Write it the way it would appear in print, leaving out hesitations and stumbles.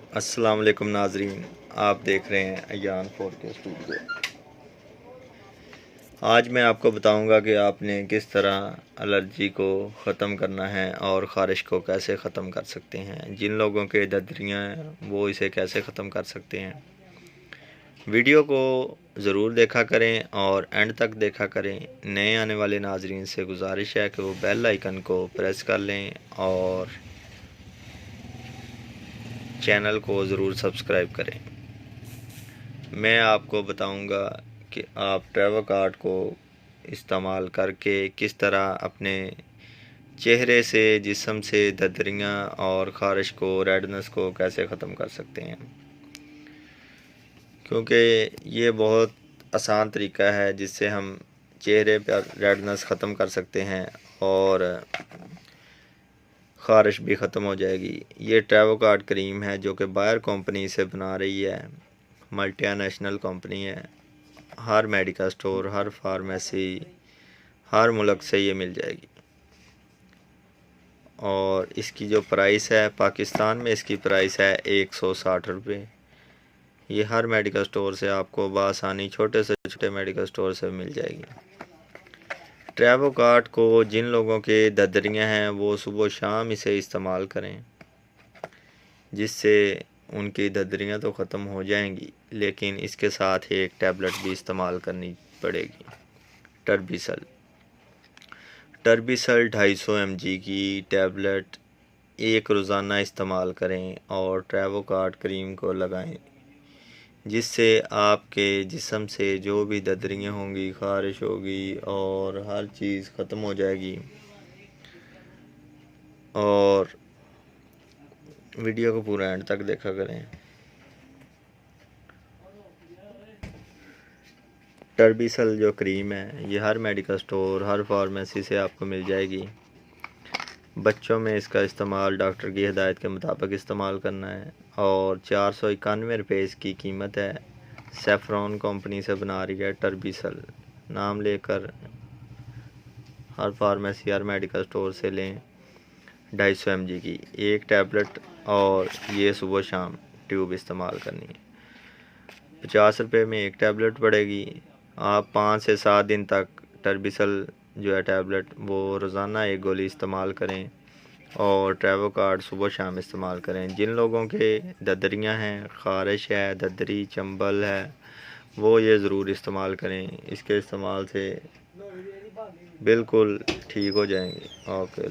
अस्सलाम वालेकुम नाजरीन, आप देख रहे हैं अयान 4K स्टूडियो। आज मैं आपको बताऊंगा कि आपने किस तरह एलर्जी को ख़त्म करना है और ख़ारिश को कैसे ख़त्म कर सकते हैं। जिन लोगों के ददरियाँ हैं वो इसे कैसे ख़त्म कर सकते हैं। वीडियो को ज़रूर देखा करें और एंड तक देखा करें। नए आने वाले नाजरीन से गुजारिश है कि वो बेल आइकन को प्रेस कर लें और चैनल को ज़रूर सब्सक्राइब करें। मैं आपको बताऊंगा कि आप ट्रेवोकार्ट को इस्तेमाल करके किस तरह अपने चेहरे से, जिस्म से ददरियाँ और ख़ारिश को, रेडनेस को कैसे ख़त्म कर सकते हैं। क्योंकि ये बहुत आसान तरीका है जिससे हम चेहरे पर रेडनेस ख़त्म कर सकते हैं और ख़ारिश भी ख़त्म हो जाएगी। ये ट्रेवोकार्ट क्रीम है जो कि बायर कंपनी से बना रही है, मल्टीनेशनल कंपनी है। हर मेडिकल स्टोर, हर फार्मेसी, हर मुल्क से ये मिल जाएगी। और इसकी जो प्राइस है, पाकिस्तान में इसकी प्राइस है 160 रुपये। ये हर मेडिकल स्टोर से आपको बआसानी, छोटे से छोटे मेडिकल स्टोर से मिल जाएगी। ट्रेवोकार्ट को जिन लोगों के ददरियाँ हैं वो सुबह शाम इसे इस्तेमाल करें, जिससे उनकी ददरियाँ तो ख़त्म हो जाएंगी, लेकिन इसके साथ एक टैबलेट भी इस्तेमाल करनी पड़ेगी। टर्बिसल 250 mg की टैबलेट एक रोज़ाना इस्तेमाल करें और ट्रेवोकार्ट क्रीम को लगाएं, जिससे आपके जिस्म से जो भी ददरियाँ होंगी, ख़ारिश होगी और हर चीज़ ख़त्म हो जाएगी। और वीडियो को पूरा एंड तक देखा करें। टर्बिसल जो क्रीम है ये हर मेडिकल स्टोर, हर फार्मेसी से आपको मिल जाएगी। बच्चों में इसका इस्तेमाल डॉक्टर की हिदायत के मुताबिक इस्तेमाल करना है और 491 रुपये इसकी कीमत है। सेफ्रॉन कंपनी से बना रही है टर्बिसल। नाम लेकर हर फार्मेसी, हर मेडिकल स्टोर से लें। 250 mg की एक टैबलेट और ये सुबह शाम ट्यूब इस्तेमाल करनी है। 50 रुपये में एक टैबलेट पड़ेगी। आप 5 से 7 दिन तक टर्बिसल जो है टैबलेट वो रोज़ाना एक गोली इस्तेमाल करें और ट्रेवोकार्ट सुबह शाम इस्तेमाल करें। जिन लोगों के ददरियाँ हैं, ख़ारिश है, ददरी, चंबल है, वो ये ज़रूर इस्तेमाल करें। इसके इस्तेमाल से बिल्कुल ठीक हो जाएंगे। ओके।